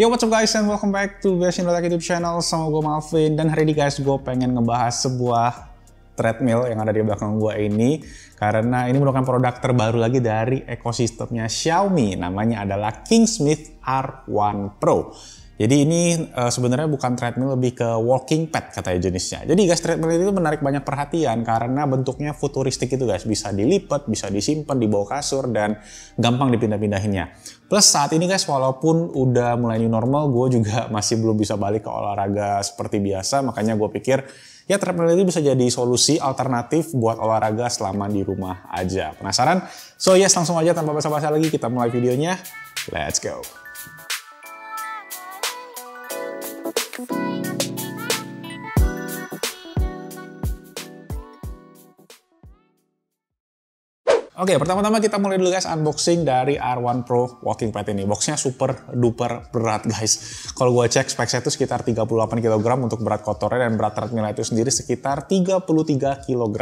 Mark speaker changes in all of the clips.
Speaker 1: Yo, what's up guys, and welcome back to Best Indo Tech YouTube channel. Sama gue Malvin, dan hari ini guys gue pengen ngebahas sebuah treadmill yang ada di belakang gue ini, karena ini merupakan produk terbaru lagi dari ekosistemnya Xiaomi. Namanya adalah Kingsmith R1 Pro. Jadi ini sebenarnya bukan treadmill, lebih ke walking pad katanya jenisnya. Jadi guys, treadmill itu menarik banyak perhatian karena bentuknya futuristik itu guys. Bisa dilipat, bisa disimpan di bawah kasur, dan gampang dipindah-pindahinnya. Plus saat ini guys, walaupun udah mulai new normal, gue juga masih belum bisa balik ke olahraga seperti biasa. Makanya gue pikir ya treadmill itu bisa jadi solusi alternatif buat olahraga selama di rumah aja. Penasaran? So yes, langsung aja tanpa basa-basi lagi kita mulai videonya. Let's go! Oke, pertama-tama kita mulai dulu guys unboxing dari R1 Pro Walking Pad ini. Boxnya super duper berat guys. Kalau gue cek speknya itu sekitar 38 kg untuk berat kotornya, dan berat treadmill itu sendiri sekitar 33 kg.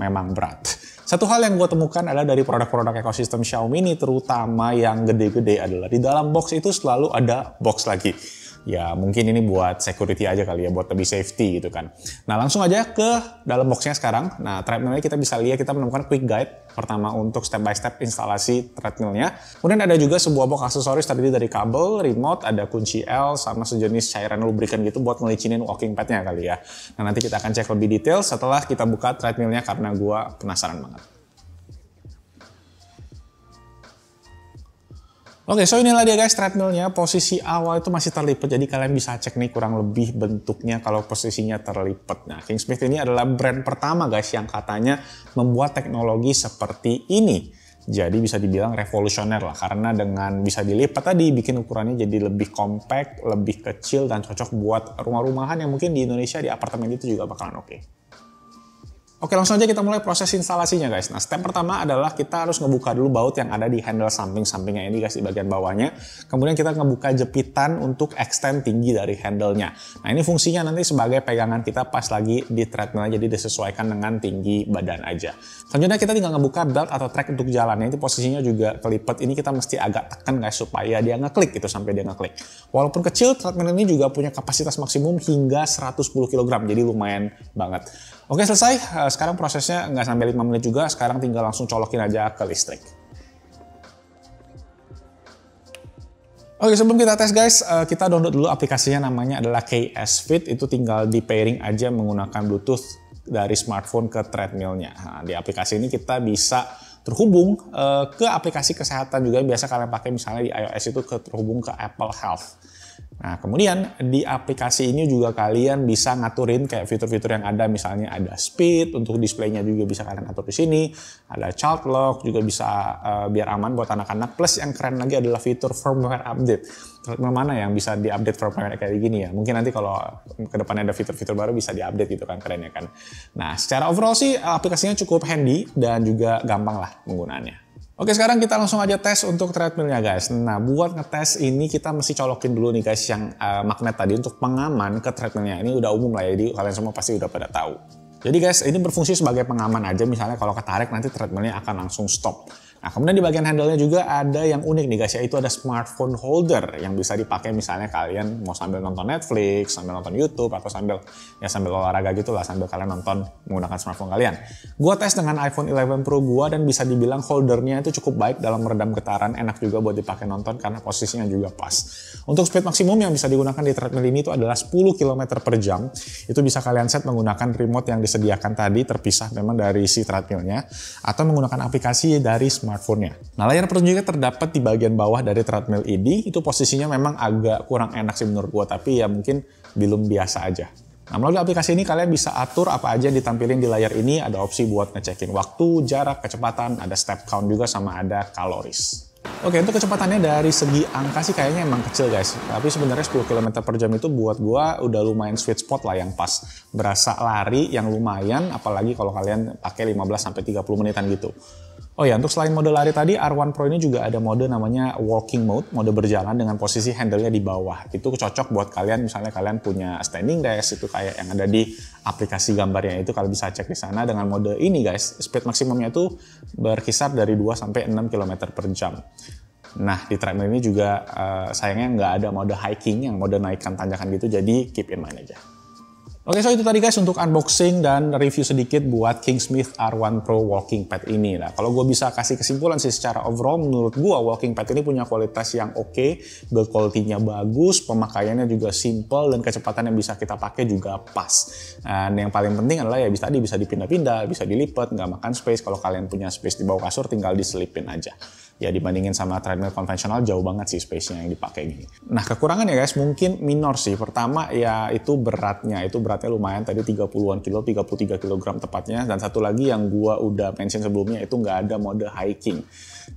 Speaker 1: Memang berat. Satu hal yang gue temukan adalah dari produk-produk ekosistem Xiaomi ini, terutama yang gede-gede, adalah di dalam box itu selalu ada box lagi. Ya mungkin ini buat security aja kali ya, buat lebih safety gitu kan. Nah langsung aja ke dalam boxnya sekarang. Nah treadmillnya kita bisa lihat, kita menemukan quick guide pertama untuk step by step instalasi treadmillnya. Kemudian ada juga sebuah box aksesoris terdiri dari kabel, remote, ada kunci L, sama sejenis cairan lubrikan gitu buat ngelicinin walking padnya kali ya. Nah nanti kita akan cek lebih detail setelah kita buka treadmillnya karena gua penasaran banget. Oke, so inilah dia guys treadmillnya. Posisi awal itu masih terlipat, jadi kalian bisa cek nih kurang lebih bentuknya kalau posisinya terlipat. Nah, Kingsmith ini adalah brand pertama guys yang katanya membuat teknologi seperti ini. Jadi bisa dibilang revolusioner lah, karena dengan bisa dilipat tadi bikin ukurannya jadi lebih compact, lebih kecil, dan cocok buat rumah-rumahan yang mungkin di Indonesia di apartemen itu juga bakalan oke. Oke, langsung aja kita mulai proses instalasinya guys. Nah, step pertama adalah kita harus ngebuka dulu baut yang ada di handle samping-sampingnya ini guys, di bagian bawahnya. Kemudian kita ngebuka jepitan untuk extend tinggi dari handle-nya. Nah, ini fungsinya nanti sebagai pegangan kita pas lagi di treadmill, jadi disesuaikan dengan tinggi badan aja. Selanjutnya kita tinggal ngebuka belt atau track untuk jalannya. Itu posisinya juga kelipat. Ini kita mesti agak tekan guys supaya dia ngeklik gitu, sampai dia ngeklik. Walaupun kecil, treadmill ini juga punya kapasitas maksimum hingga 110 kg, jadi lumayan banget. Oke, selesai. Sekarang prosesnya nggak sampai 5 menit juga. Sekarang tinggal langsung colokin aja ke listrik. Oke, sebelum kita tes guys, kita download dulu aplikasinya, namanya adalah KS Fit. Itu tinggal di pairing aja menggunakan Bluetooth dari smartphone ke treadmillnya. Nah, di aplikasi ini kita bisa terhubung ke aplikasi kesehatan juga. Biasa kalian pakai misalnya di iOS itu terhubung ke Apple Health. Nah, kemudian di aplikasi ini juga kalian bisa ngaturin kayak fitur-fitur yang ada, misalnya ada speed, untuk displaynya juga bisa kalian atur di sini, ada child lock, juga bisa biar aman buat anak-anak. Plus yang keren lagi adalah fitur firmware update. Mana yang bisa diupdate firmware kayak gini ya? Mungkin nanti kalau kedepannya ada fitur-fitur baru bisa diupdate gitu kan, keren ya kan. Nah, secara overall sih aplikasinya cukup handy dan juga gampang lah penggunaannya. Oke, sekarang kita langsung aja tes untuk treadmillnya guys. Nah, buat ngetes ini kita mesti colokin dulu nih guys yang magnet tadi untuk pengaman ke treadmillnya. Ini udah umum lah ya, jadi kalian semua pasti udah pada tahu. Jadi guys, ini berfungsi sebagai pengaman aja. Misalnya kalau ketarik nanti treadmillnya akan langsung stop. Nah, kemudian di bagian handle-nya juga ada yang unik nih guys, yaitu ada smartphone holder yang bisa dipakai misalnya kalian mau sambil nonton Netflix, sambil nonton YouTube, atau sambil olahraga gitu lah, sambil kalian nonton menggunakan smartphone kalian. Gua tes dengan iPhone 11 Pro gua, dan bisa dibilang holdernya itu cukup baik dalam meredam getaran, enak juga buat dipakai nonton karena posisinya juga pas. Untuk speed maksimum yang bisa digunakan di treadmill ini itu adalah 10 km per jam. Itu bisa kalian set menggunakan remote yang disediakan tadi, terpisah memang dari si treadmillnya, atau menggunakan aplikasi dari smartphone-nya. Nah, layar petunjuknya terdapat di bagian bawah dari treadmill ini. Itu posisinya memang agak kurang enak sih menurut gua, tapi ya mungkin belum biasa aja. Nah, melalui aplikasi ini kalian bisa atur apa aja ditampilin di layar ini. Ada opsi buat ngecekin waktu, jarak, kecepatan, ada step count juga, sama ada kaloris. Oke, untuk kecepatannya dari segi angka sih kayaknya emang kecil guys. Tapi sebenarnya 10 km per jam itu buat gua udah lumayan sweet spot lah, yang pas. Berasa lari yang lumayan, apalagi kalau kalian pakai 15-30 menitan gitu. Oh ya, untuk selain mode lari tadi, R1 Pro ini juga ada mode namanya walking mode, mode berjalan dengan posisi handle-nya di bawah. Itu cocok buat kalian, misalnya kalian punya standing desk, itu kayak yang ada di aplikasi gambarnya itu, kalian bisa cek di sana. Dengan mode ini guys, speed maksimumnya itu berkisar dari 2 sampai 6 km per jam. Nah, di treadmill ini juga sayangnya nggak ada mode hiking, yang mode naikkan tanjakan gitu, jadi keep in mind aja. Oke, so itu tadi guys untuk unboxing dan review sedikit buat Kingsmith R1 Pro Walking Pad ini. Nah, kalau gue bisa kasih kesimpulan sih secara overall, menurut gue Walking Pad ini punya kualitas yang oke, build quality-nya bagus, pemakaiannya juga simple, dan kecepatan yang bisa kita pakai juga pas. Dan yang paling penting adalah ya tadi bisa dipindah-pindah, bisa dilipat, nggak makan space. Kalau kalian punya space di bawah kasur, tinggal diselipin aja. Ya dibandingin sama treadmill konvensional jauh banget sih space-nya yang dipakai gini. Nah, kekurangannya guys mungkin minor sih. Pertama ya itu beratnya lumayan, tadi 30-an kilo, 33 kg tepatnya. Dan satu lagi yang gua udah mention sebelumnya itu nggak ada mode hiking.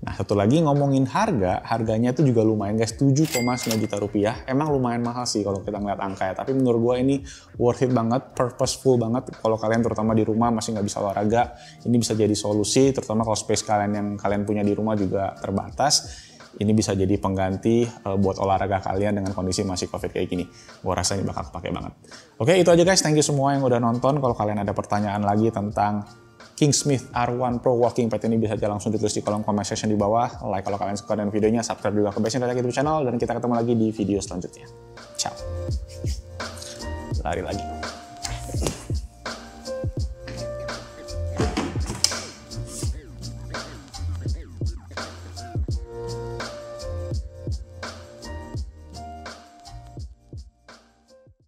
Speaker 1: Nah, satu lagi ngomongin harganya itu juga lumayan guys, 7,9 juta rupiah. Emang lumayan mahal sih kalau kita ngeliat angka ya, tapi menurut gua ini worth it banget, purposeful banget. Kalau kalian terutama di rumah masih nggak bisa olahraga, ini bisa jadi solusi, terutama kalau space kalian yang kalian punya di rumah juga terbatas. Ini bisa jadi pengganti buat olahraga kalian dengan kondisi masih COVID kayak gini. Gua rasa ini bakal kepake banget. Oke, itu aja guys. Thank you semua yang udah nonton. Kalau kalian ada pertanyaan lagi tentang Kingsmith R1 Pro Walking Pad ini, bisa aja langsung ditulis di kolom comment section di bawah. Like kalau kalian suka dengan videonya, subscribe juga ke Best Internet YouTube channel, dan kita ketemu lagi di video selanjutnya. Ciao. Lari lagi.